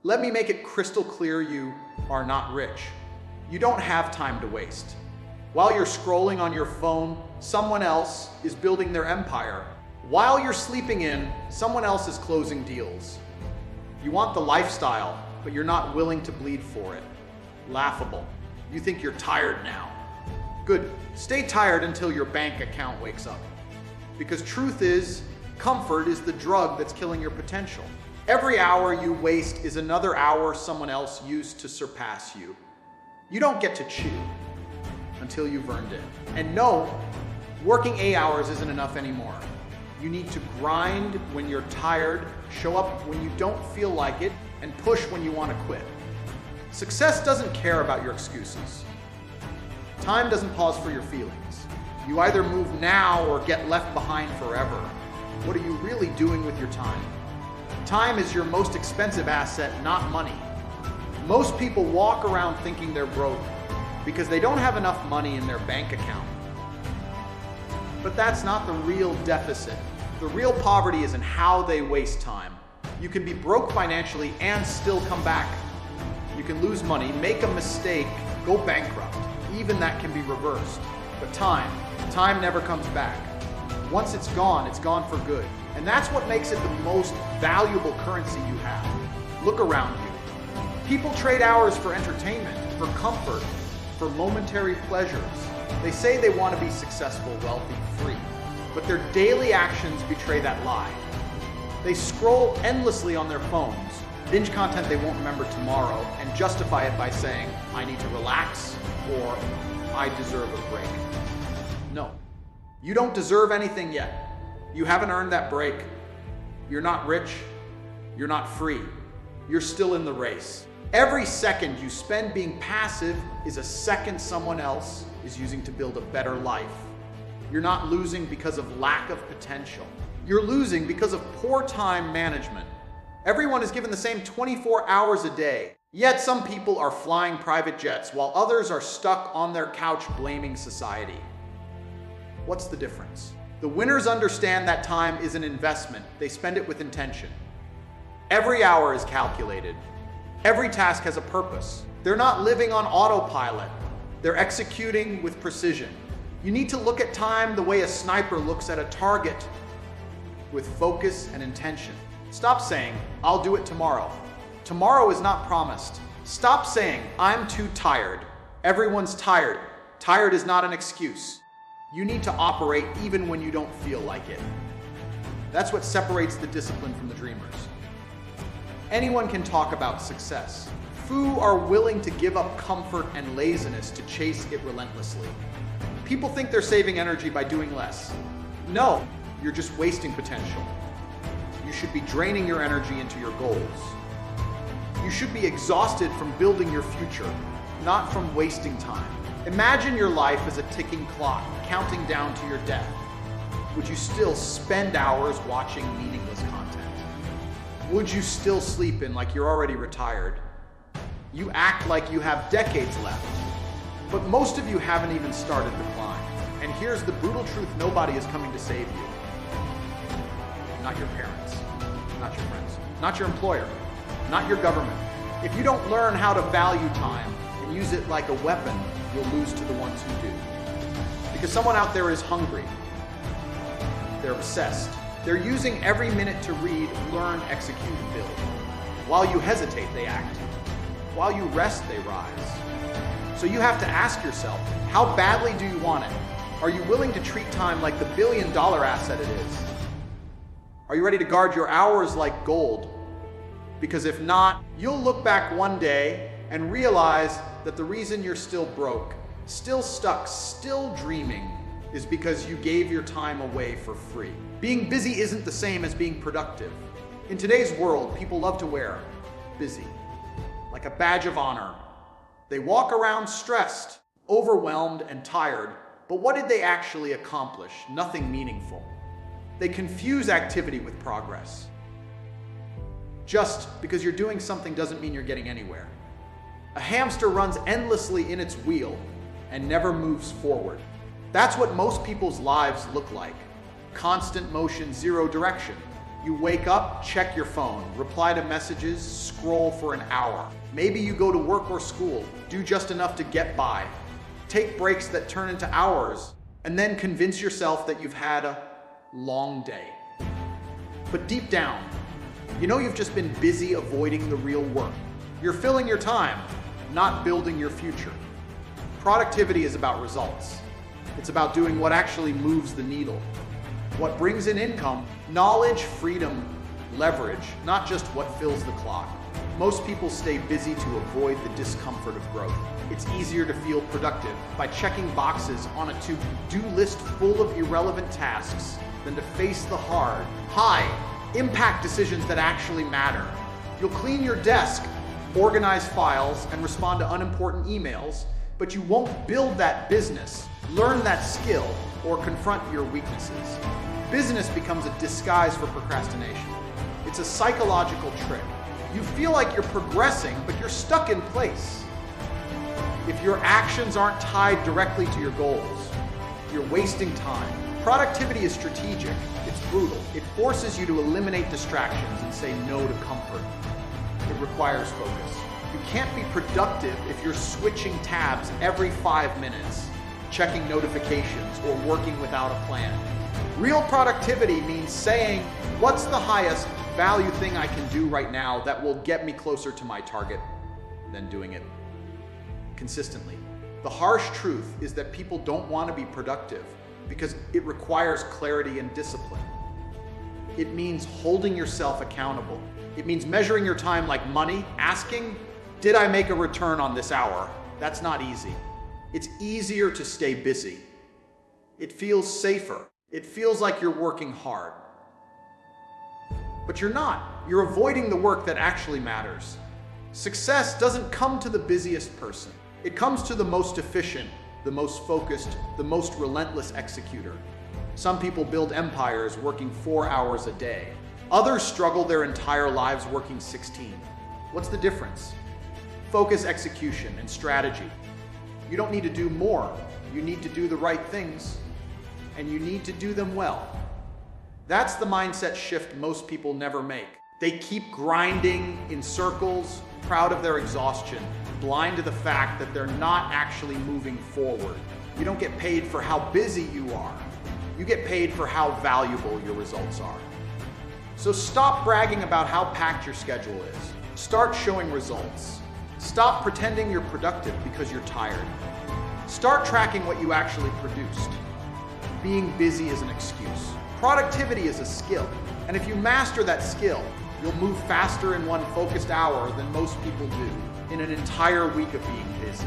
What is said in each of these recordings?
Let me make it crystal clear, you are not rich. You don't have time to waste. While you're scrolling on your phone, someone else is building their empire. While you're sleeping in, someone else is closing deals. You want the lifestyle, but you're not willing to bleed for it. Laughable. You think you're tired now. Good. Stay tired until your bank account wakes up. Because truth is, comfort is the drug that's killing your potential. Every hour you waste is another hour someone else used to surpass you. You don't get to chew until you've earned it. And no, working 8 hours isn't enough anymore. You need to grind when you're tired, show up when you don't feel like it, and push when you want to quit. Success doesn't care about your excuses. Time doesn't pause for your feelings. You either move now or get left behind forever. What are you really doing with your time? Time is your most expensive asset, not money. Most people walk around thinking they're broke because they don't have enough money in their bank account. But that's not the real deficit. The real poverty is in how they waste time. You can be broke financially and still come back. You can lose money, make a mistake, go bankrupt. Even that can be reversed. But time never comes back. Once it's gone for good. And that's what makes it the most valuable currency you have. Look around you. People trade hours for entertainment, for comfort, for momentary pleasures. They say they want to be successful, wealthy, free, but their daily actions betray that lie. They scroll endlessly on their phones, binge content they won't remember tomorrow, and justify it by saying, I need to relax, or I deserve a break. No, you don't deserve anything yet. You haven't earned that break. You're not rich. You're not free. You're still in the race. Every second you spend being passive is a second someone else is using to build a better life. You're not losing because of lack of potential. You're losing because of poor time management. Everyone is given the same 24 hours a day. Yet some people are flying private jets while others are stuck on their couch blaming society. What's the difference? The winners understand that time is an investment. They spend it with intention. Every hour is calculated. Every task has a purpose. They're not living on autopilot. They're executing with precision. You need to look at time the way a sniper looks at a target, with focus and intention. Stop saying, I'll do it tomorrow. Tomorrow is not promised. Stop saying, I'm too tired. Everyone's tired. Tired is not an excuse. You need to operate even when you don't feel like it. That's what separates the discipline from the dreamers. Anyone can talk about success. Few are willing to give up comfort and laziness to chase it relentlessly. People think they're saving energy by doing less. No, you're just wasting potential. You should be draining your energy into your goals. You should be exhausted from building your future, not from wasting time. Imagine your life as a ticking clock, counting down to your death. Would you still spend hours watching meaningless content? Would you still sleep in like you're already retired? You act like you have decades left, but most of you haven't even started the climb. And here's the brutal truth: nobody is coming to save you. Not your parents, not your friends, not your employer, not your government. If you don't learn how to value time and use it like a weapon, you'll lose to the ones who do. Because someone out there is hungry. They're obsessed. They're using every minute to read, learn, execute, and build. While you hesitate, they act. While you rest, they rise. So you have to ask yourself, how badly do you want it? Are you willing to treat time like the billion-dollar asset it is? Are you ready to guard your hours like gold? Because if not, you'll look back one day and realize that the reason you're still broke, still stuck, still dreaming, is because you gave your time away for free. Being busy isn't the same as being productive. In today's world, people love to wear busy, like a badge of honor. They walk around stressed, overwhelmed, and tired, but what did they actually accomplish? Nothing meaningful. They confuse activity with progress. Just because you're doing something doesn't mean you're getting anywhere. A hamster runs endlessly in its wheel and never moves forward. That's what most people's lives look like. Constant motion, zero direction. You wake up, check your phone, reply to messages, scroll for an hour. Maybe you go to work or school, do just enough to get by. Take breaks that turn into hours, and then convince yourself that you've had a long day. But deep down, you know you've just been busy avoiding the real work. You're filling your time, not building your future. Productivity is about results. It's about doing what actually moves the needle. What brings in income, knowledge, freedom, leverage, not just what fills the clock. Most people stay busy to avoid the discomfort of growth. It's easier to feel productive by checking boxes on a to-do list full of irrelevant tasks than to face the hard, high-impact decisions that actually matter. You'll clean your desk, organize files, and respond to unimportant emails, but you won't build that business, learn that skill, or confront your weaknesses. Business becomes a disguise for procrastination. It's a psychological trick. You feel like you're progressing, but you're stuck in place. If your actions aren't tied directly to your goals, you're wasting time. Productivity is strategic. It's brutal. It forces you to eliminate distractions and say no to comfort. It requires focus. You can't be productive if you're switching tabs every 5 minutes, checking notifications, or working without a plan. Real productivity means saying, what's the highest value thing I can do right now that will get me closer to my target, then doing it consistently. The harsh truth is that people don't want to be productive because it requires clarity and discipline. It means holding yourself accountable. It means measuring your time like money, asking, did I make a return on this hour? That's not easy. It's easier to stay busy. It feels safer. It feels like you're working hard. But you're not. You're avoiding the work that actually matters. Success doesn't come to the busiest person. It comes to the most efficient, the most focused, the most relentless executor. Some people build empires working 4 hours a day. Others struggle their entire lives working 16. What's the difference? Focus, execution, and strategy. You don't need to do more. You need to do the right things, and you need to do them well. That's the mindset shift most people never make. They keep grinding in circles, proud of their exhaustion, blind to the fact that they're not actually moving forward. You don't get paid for how busy you are. You get paid for how valuable your results are. So stop bragging about how packed your schedule is. Start showing results. Stop pretending you're productive because you're tired. Start tracking what you actually produced. Being busy is an excuse. Productivity is a skill, and if you master that skill, you'll move faster in one focused hour than most people do in an entire week of being busy.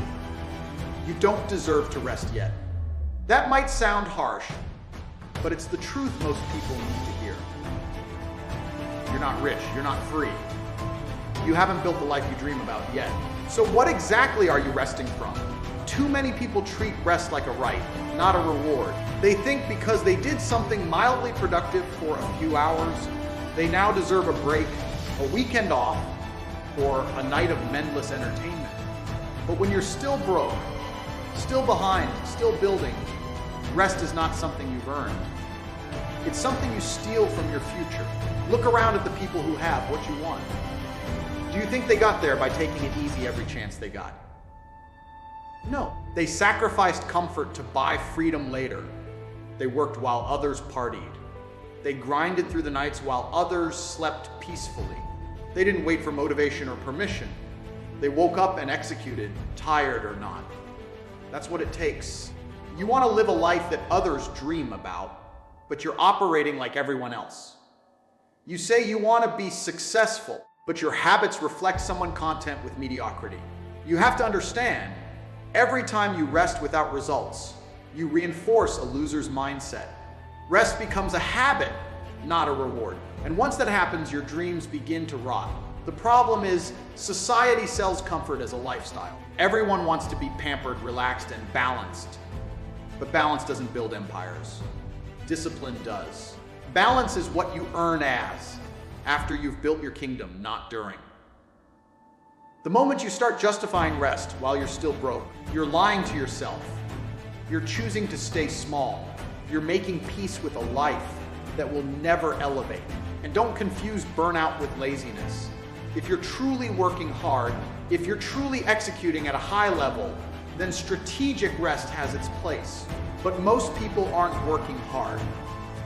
You don't deserve to rest yet. That might sound harsh, but it's the truth most people need to hear. You're not rich, you're not free. You haven't built the life you dream about yet. So what exactly are you resting from? Too many people treat rest like a right, not a reward. They think because they did something mildly productive for a few hours, they now deserve a break, a weekend off, or a night of mendless entertainment. But when you're still broke, still behind, still building, rest is not something you've earned. It's something you steal from your future. Look around at the people who have what you want. Do you think they got there by taking it easy every chance they got? No. They sacrificed comfort to buy freedom later. They worked while others partied. They grinded through the nights while others slept peacefully. They didn't wait for motivation or permission. They woke up and executed, tired or not. That's what it takes. You want to live a life that others dream about, but you're operating like everyone else. You say you want to be successful, but your habits reflect someone content with mediocrity. You have to understand, every time you rest without results, you reinforce a loser's mindset. Rest becomes a habit, not a reward. And once that happens, your dreams begin to rot. The problem is, society sells comfort as a lifestyle. Everyone wants to be pampered, relaxed, and balanced. But balance doesn't build empires. Discipline does. Balance is what you earn as, after you've built your kingdom, not during. The moment you start justifying rest while you're still broke, you're lying to yourself. You're choosing to stay small. You're making peace with a life that will never elevate. And don't confuse burnout with laziness. If you're truly working hard, if you're truly executing at a high level, then strategic rest has its place. But most people aren't working hard.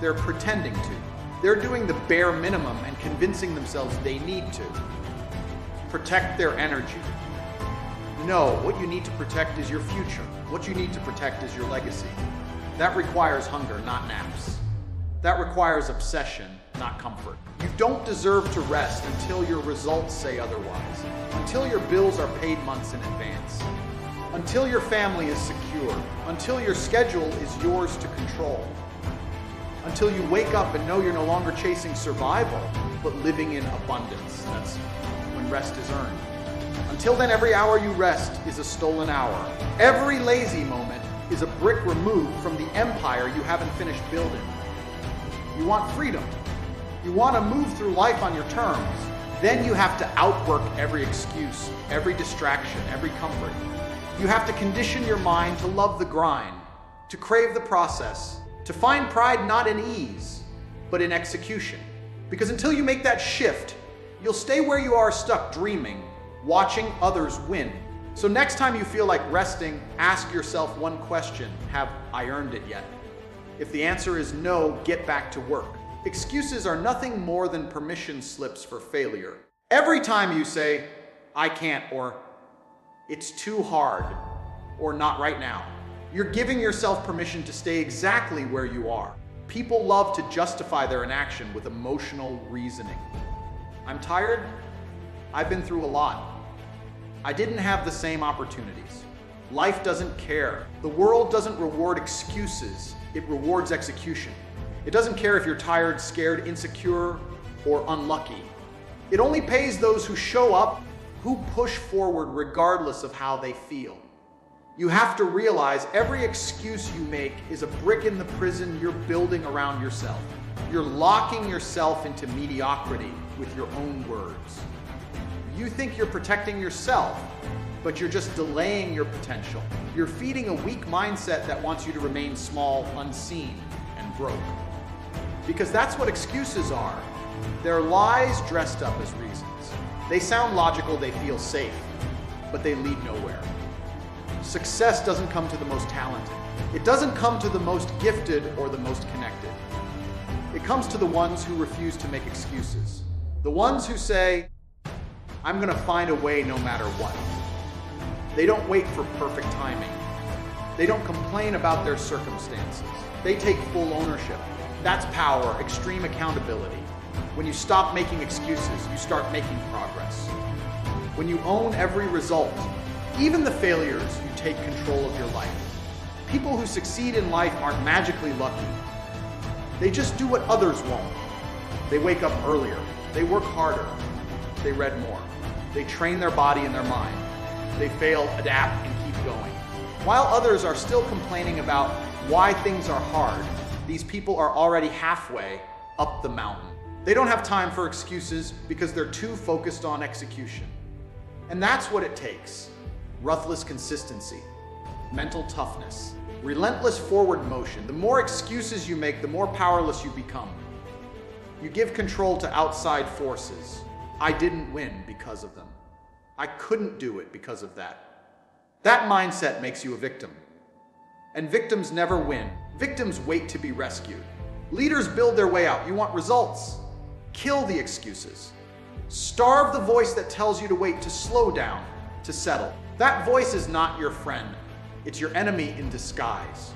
They're pretending to. They're doing the bare minimum and convincing themselves they need to. Protect their energy. No, what you need to protect is your future. What you need to protect is your legacy. That requires hunger, not naps. That requires obsession, not comfort. You don't deserve to rest until your results say otherwise, until your bills are paid months in advance, until your family is secure, until your schedule is yours to control, until you wake up and know you're no longer chasing survival, but living in abundance. That's when rest is earned. Until then, every hour you rest is a stolen hour. Every lazy moment is a brick removed from the empire you haven't finished building. You want freedom. You want to move through life on your terms. Then you have to outwork every excuse, every distraction, every comfort. You have to condition your mind to love the grind, to crave the process, to find pride not in ease, but in execution. Because until you make that shift, you'll stay where you are, stuck dreaming, watching others win. So next time you feel like resting, ask yourself one question: have I earned it yet? If the answer is no, get back to work. Excuses are nothing more than permission slips for failure. Every time you say, I can't, or it's too hard, or not right now, you're giving yourself permission to stay exactly where you are. People love to justify their inaction with emotional reasoning. I'm tired. I've been through a lot. I didn't have the same opportunities. Life doesn't care. The world doesn't reward excuses. It rewards execution. It doesn't care if you're tired, scared, insecure, or unlucky. It only pays those who show up, who push forward regardless of how they feel. You have to realize every excuse you make is a brick in the prison you're building around yourself. You're locking yourself into mediocrity with your own words. You think you're protecting yourself, but you're just delaying your potential. You're feeding a weak mindset that wants you to remain small, unseen, and broke. Because that's what excuses are. They're lies dressed up as reasons. They sound logical, they feel safe, but they lead nowhere. Success doesn't come to the most talented. It doesn't come to the most gifted or the most connected. It comes to the ones who refuse to make excuses. The ones who say, I'm gonna find a way no matter what. They don't wait for perfect timing. They don't complain about their circumstances. They take full ownership. That's power, extreme accountability. When you stop making excuses, you start making progress. When you own every result, even the failures, you take control of your life. People who succeed in life aren't magically lucky. They just do what others won't. They wake up earlier. They work harder. They read more. They train their body and their mind. They fail, adapt, and keep going. While others are still complaining about why things are hard, these people are already halfway up the mountain. They don't have time for excuses because they're too focused on execution. And that's what it takes. Ruthless consistency, mental toughness, relentless forward motion. The more excuses you make, the more powerless you become. You give control to outside forces. I didn't win because of them. I couldn't do it because of that. That mindset makes you a victim. And victims never win. Victims wait to be rescued. Leaders build their way out. You want results? Kill the excuses. Starve the voice that tells you to wait, to slow down, to settle. That voice is not your friend. It's your enemy in disguise.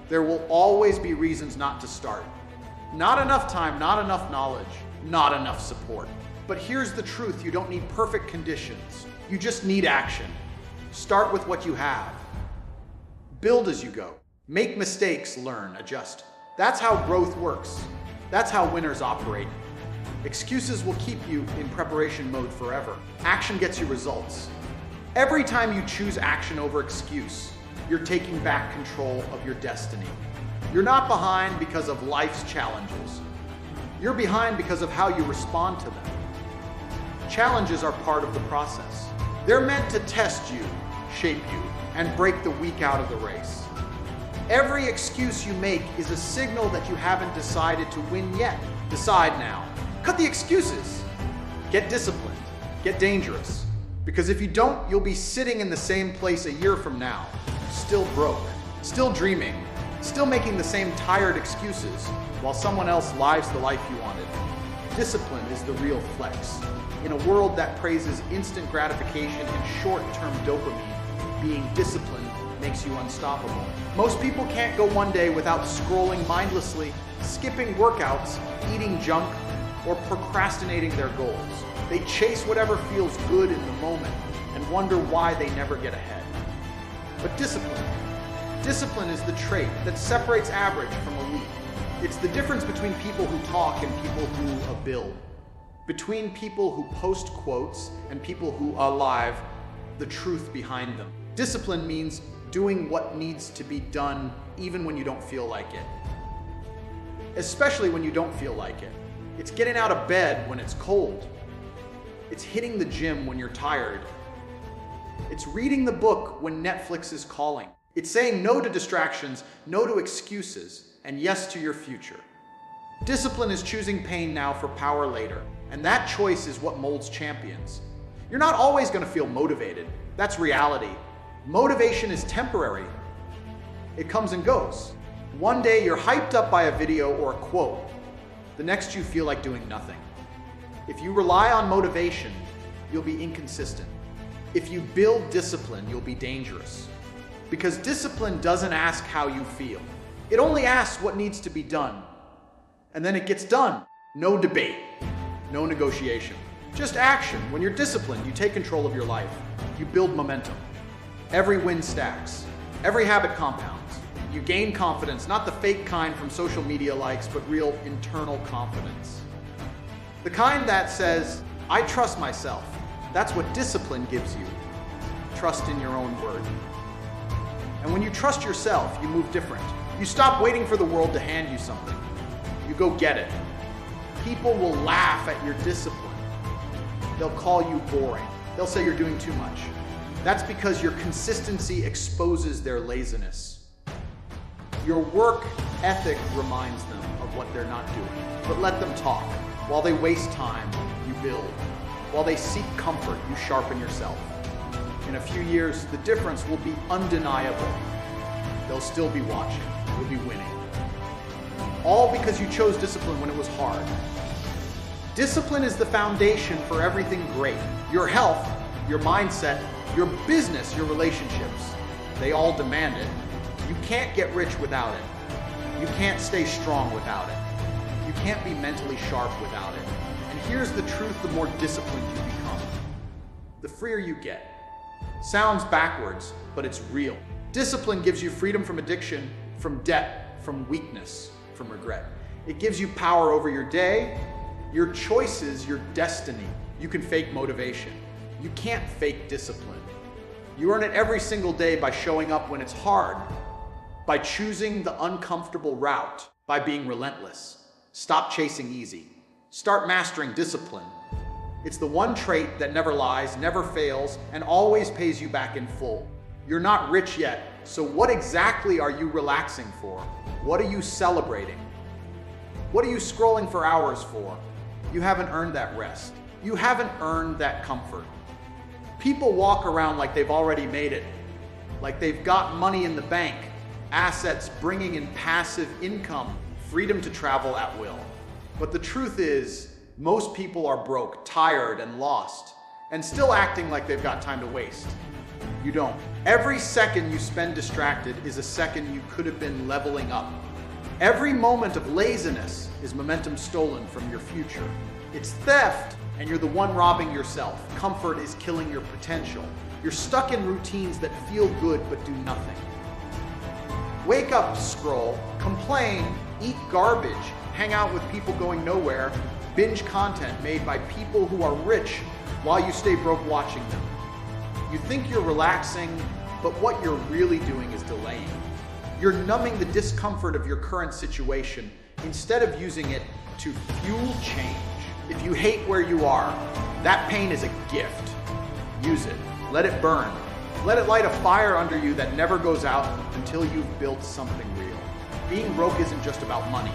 There will always be reasons not to start. Not enough time, not enough knowledge, not enough support. But here's the truth, you don't need perfect conditions. You just need action. Start with what you have. Build as you go. Make mistakes, learn, adjust. That's how growth works. That's how winners operate. Excuses will keep you in preparation mode forever. Action gets you results. Every time you choose action over excuse, you're taking back control of your destiny. You're not behind because of life's challenges. You're behind because of how you respond to them. Challenges are part of the process. They're meant to test you, shape you, and break the weak out of the race. Every excuse you make is a signal that you haven't decided to win yet. Decide now. Cut the excuses. Get disciplined. Get dangerous. Because if you don't, you'll be sitting in the same place a year from now, still broke, still dreaming, still making the same tired excuses while someone else lives the life you wanted. Discipline is the real flex. In a world that praises instant gratification and short-term dopamine, being disciplined makes you unstoppable. Most people can't go one day without scrolling mindlessly, skipping workouts, eating junk, or procrastinating their goals. They chase whatever feels good in the moment and wonder why they never get ahead. But discipline is the trait that separates average from elite. It's the difference between people who talk and people who build. Between people who post quotes and people who are alive the truth behind them. Discipline means doing what needs to be done even when you don't feel like it. Especially when you don't feel like it. It's getting out of bed when it's cold. It's hitting the gym when you're tired. It's reading the book when Netflix is calling. It's saying no to distractions, no to excuses, and yes to your future. Discipline is choosing pain now for power later, and that choice is what molds champions. You're not always going to feel motivated. That's reality. Motivation is temporary. It comes and goes. One day you're hyped up by a video or a quote. The next you feel like doing nothing. If you rely on motivation, you'll be inconsistent. If you build discipline, you'll be dangerous. Because discipline doesn't ask how you feel. It only asks what needs to be done. And then it gets done. No debate, no negotiation. Just action. When you're disciplined, you take control of your life. You build momentum. Every win stacks. Every habit compounds. You gain confidence, not the fake kind from social media likes, but real internal confidence. The kind that says, I trust myself. That's what discipline gives you. Trust in your own word. And when you trust yourself, you move different. You stop waiting for the world to hand you something. You go get it. People will laugh at your discipline. They'll call you boring. They'll say you're doing too much. That's because your consistency exposes their laziness. Your work ethic reminds them of what they're not doing. But let them talk. While they waste time, you build. While they seek comfort, you sharpen yourself. In a few years, the difference will be undeniable. They'll still be watching. You'll be winning. All because you chose discipline when it was hard. Discipline is the foundation for everything great. Your health, your mindset, your business, your relationships. They all demand it. You can't get rich without it. You can't stay strong without it. You can't be mentally sharp without it. And here's the truth: the more disciplined you become, the freer you get. Sounds backwards, but it's real. Discipline gives you freedom from addiction, from debt, from weakness, from regret. It gives you power over your day, your choices, your destiny. You can fake motivation. You can't fake discipline. You earn it every single day by showing up when it's hard, by choosing the uncomfortable route, by being relentless. Stop chasing easy. Start mastering discipline. It's the one trait that never lies, never fails, and always pays you back in full. You're not rich yet, so what exactly are you relaxing for? What are you celebrating? What are you scrolling for hours for? You haven't earned that rest. You haven't earned that comfort. People walk around like they've already made it, like they've got money in the bank, assets bringing in passive income, freedom to travel at will. But the truth is, most people are broke, tired, and lost, and still acting like they've got time to waste. You don't. Every second you spend distracted is a second you could have been leveling up. Every moment of laziness is momentum stolen from your future. It's theft, and you're the one robbing yourself. Comfort is killing your potential. You're stuck in routines that feel good but do nothing. Wake up, scroll, complain, eat garbage, hang out with people going nowhere, binge content made by people who are rich while you stay broke watching them. You think you're relaxing, but what you're really doing is delaying. You're numbing the discomfort of your current situation instead of using it to fuel change. If you hate where you are, that pain is a gift. Use it. Let it burn. Let it light a fire under you that never goes out until you've built something real. Being broke isn't just about money.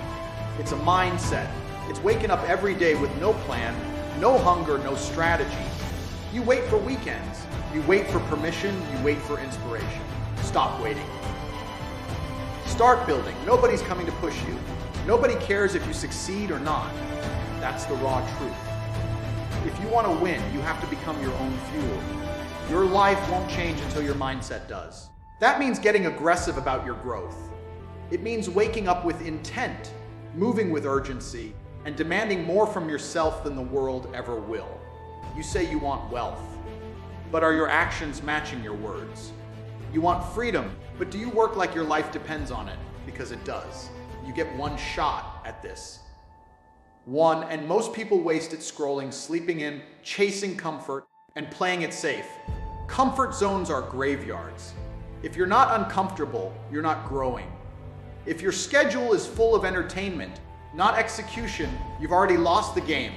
It's a mindset. It's waking up every day with no plan, no hunger, no strategy. You wait for weekends. You wait for permission. You wait for inspiration. Stop waiting. Start building. Nobody's coming to push you. Nobody cares if you succeed or not. That's the raw truth. If you want to win, you have to become your own fuel. Your life won't change until your mindset does. That means getting aggressive about your growth. It means waking up with intent, moving with urgency, and demanding more from yourself than the world ever will. You say you want wealth, but are your actions matching your words? You want freedom, but do you work like your life depends on it? Because it does. You get one shot at this. One, and most people waste it scrolling, sleeping in, chasing comfort, and playing it safe. Comfort zones are graveyards. If you're not uncomfortable, you're not growing. If your schedule is full of entertainment, not execution, you've already lost the game.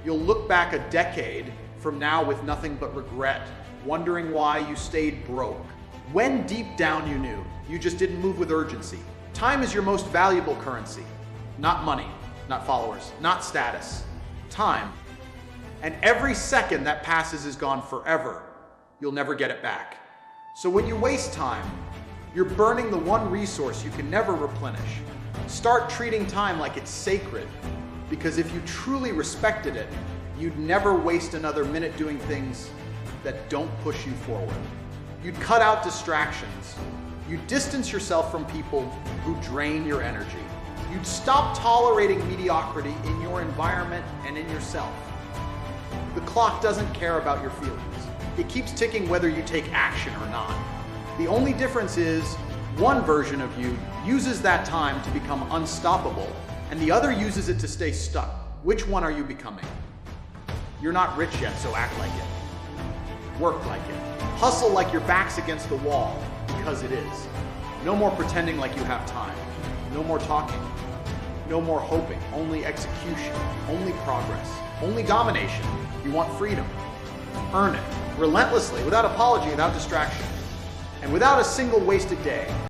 You'll look back a decade from now with nothing but regret, wondering why you stayed broke. When deep down you knew, you just didn't move with urgency. Time is your most valuable currency. Not money, not followers, not status. Time. And every second that passes is gone forever. You'll never get it back. So when you waste time, you're burning the one resource you can never replenish. Start treating time like it's sacred, because if you truly respected it, you'd never waste another minute doing things that don't push you forward. You'd cut out distractions. You'd distance yourself from people who drain your energy. You'd stop tolerating mediocrity in your environment and in yourself. The clock doesn't care about your feelings. It keeps ticking whether you take action or not. The only difference is one version of you uses that time to become unstoppable, and the other uses it to stay stuck. Which one are you becoming? You're not rich yet, so act like it. Work like it. Hustle like your back's against the wall, because it is. No more pretending like you have time. No more talking. No more hoping. Only execution. Only progress. Only domination. You want freedom. Earn it. Relentlessly, without apology, without distraction. And without a single wasted day.